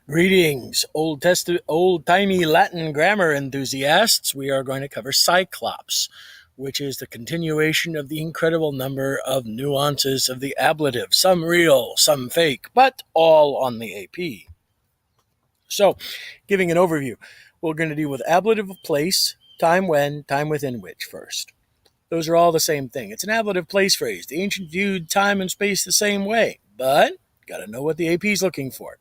Greetings, old-timey Latin grammar enthusiasts. We are going to cover Cyclops, which is the continuation of the incredible number of nuances of the ablative, some real, some fake, but all on the AP. So, giving an overview, we're going to deal with ablative of place, time when, time within which first. Those are all the same thing. It's an ablative place phrase. The ancient viewed time and space the same way, but got to know what the AP is looking for.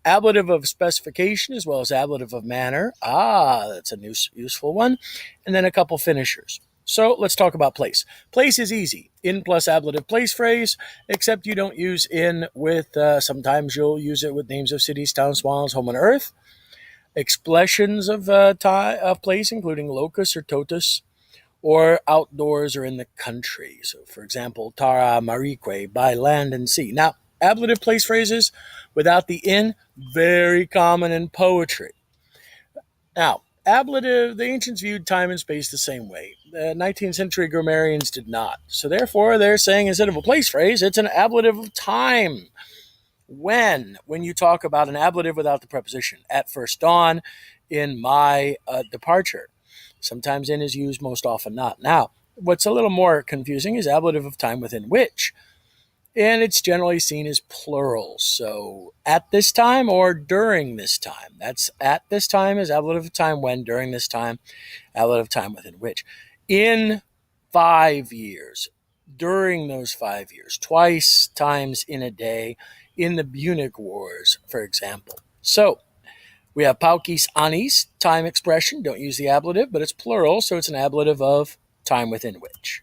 Ablative of specification as well as ablative of manner. That's a new useful one. And then a couple finishers. So let's talk about place. Place is easy. In plus ablative place phrase, except you don't use in with, sometimes you'll use it with names of cities, towns, swans, home, and earth. Expressions of place, including locus or totus, or outdoors or in the country. So, for example, Tara Marique, by land and sea. Now, ablative place phrases without the in, very common in poetry. Now, ablative, the ancients viewed time and space the same way. The 19th century grammarians did not. So therefore, they're saying instead of a place phrase, it's an ablative of time. When you talk about an ablative without the preposition, at first dawn, in my departure. Sometimes in is used, most often not. Now, what's a little more confusing is ablative of time within which. And it's generally seen as plural. So at this time or during this time. That's at this time is ablative of time when, during this time, ablative of time within which. In 5 years, during those 5 years, twice times in a day, in the Punic Wars, for example. So we have paucis annis, time expression. Don't use the ablative, but it's plural, so it's an ablative of time within which.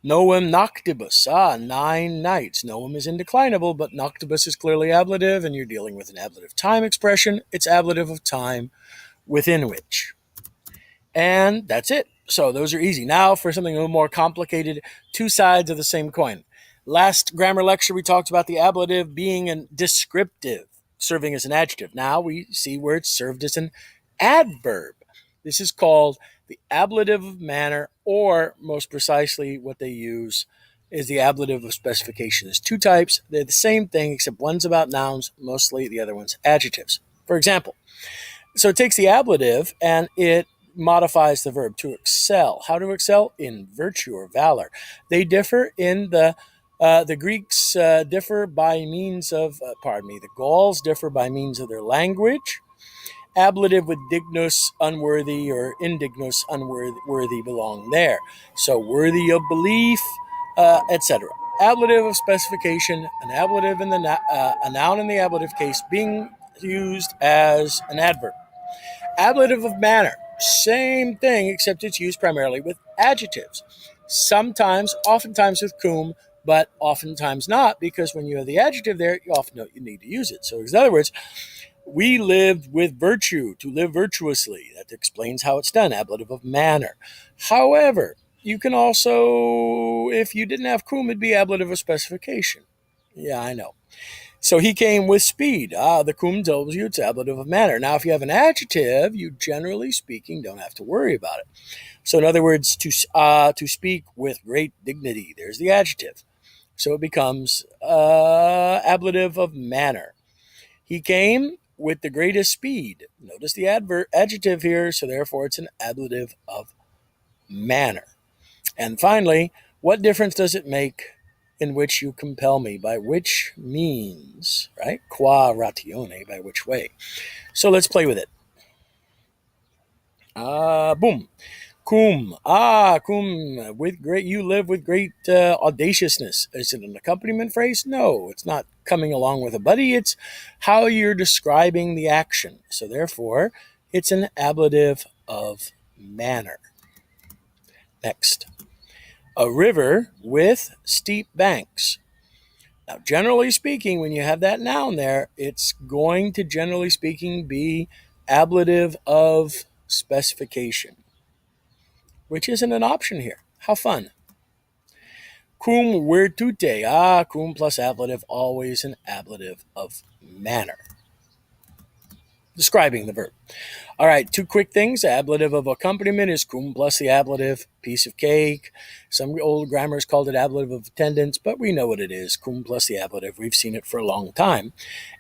Novem noctibus, 9 nights. Novem is indeclinable, but noctibus is clearly ablative, and you're dealing with an ablative time expression. It's ablative of time within which. And that's it. So those are easy. Now for something a little more complicated, two sides of the same coin. Last grammar lecture, we talked about the ablative being a descriptive, serving as an adjective. Now we see where it's served as an adverb. This is called the ablative of manner, or most precisely what they use is the ablative of specification. There's two types. They're the same thing, except one's about nouns, mostly the other one's adjectives. For example, so it takes the ablative and it modifies the verb to excel. How to excel? In virtue or valor. They differ in the Greeks differ by means of, the Gauls differ by means of their language. Ablative with dignus, unworthy, or indignus, unworthy, belong there. So worthy of belief, etc. Ablative of specification, an ablative in the a noun in the ablative case being used as an adverb. Ablative of manner, same thing, except it's used primarily with adjectives. Sometimes, oftentimes with cum, but oftentimes not, because when you have the adjective there, you often know you need to use it. So in other words, we lived with virtue, to live virtuously. That explains how it's done, ablative of manner. However, you can also, if you didn't have cum, it'd be ablative of specification. Yeah, I know. So he came with speed. The cum tells you it's ablative of manner. Now, if you have an adjective, you generally speaking don't have to worry about it. So in other words, to speak with great dignity, there's the adjective. So it becomes ablative of manner. He came with the greatest speed. Notice the adjective here, so therefore it's an ablative of manner. And finally, what difference does it make in which you compel me? By which means, right? Qua ratione, by which way. So let's play with it. Boom. Cum. Cum. With great, you live with great audaciousness. Is it an accompaniment phrase? No, it's not coming along with a buddy. It's how you're describing the action. So therefore, it's an ablative of manner. Next. A river with steep banks. Now, generally speaking, when you have that noun there, it's going to, generally speaking, be ablative of specification, which isn't an option here. How fun. Cum virtute. Cum plus ablative, always an ablative of manner. describing the verb. All right, two quick things. Ablative of accompaniment is cum plus the ablative, piece of cake. Some old grammars called it ablative of attendance, but we know what it is, cum plus the ablative. We've seen it for a long time.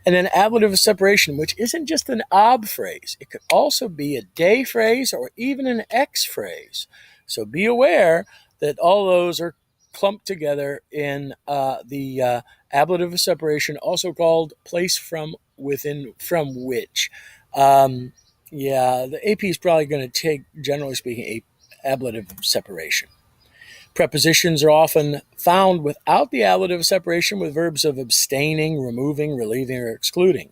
And then ablative of separation, which isn't just an ob phrase. It could also be a day phrase or even an ex phrase. So be aware that all those are clumped together in the ablative of separation, also called place from within, from which. Yeah, the AP is probably going to take, generally speaking, a ablative of separation. Prepositions are often found without the ablative of separation with verbs of abstaining, removing, relieving, or excluding.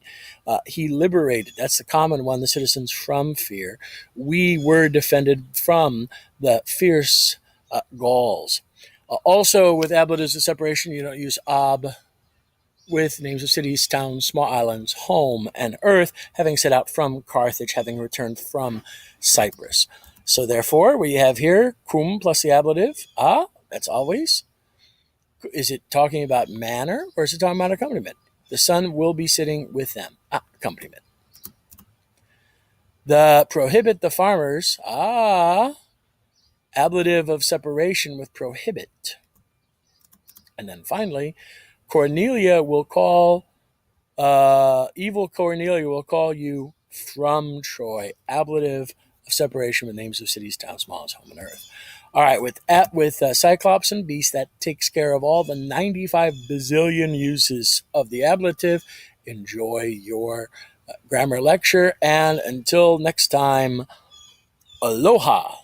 He liberated, that's the common one, the citizens from fear. We were defended from the fierce Gauls. Also, with ablatives of separation, you don't use ob with names of cities, towns, small islands, home, and earth, having set out from Carthage, having returned from Cyprus. So therefore, we have here cum plus the ablative, that's always. Is it talking about manner or is it talking about accompaniment? The son will be sitting with them, accompaniment. The prohibit the farmers, ablative of separation with prohibit. And then finally, Cornelia will call, evil Cornelia will call you from Troy, ablative of separation with names of cities, towns, smalls, home, and earth. All right, with Cyclops and Beast, that takes care of all the 95 bazillion uses of the ablative. Enjoy your grammar lecture, and until next time, aloha.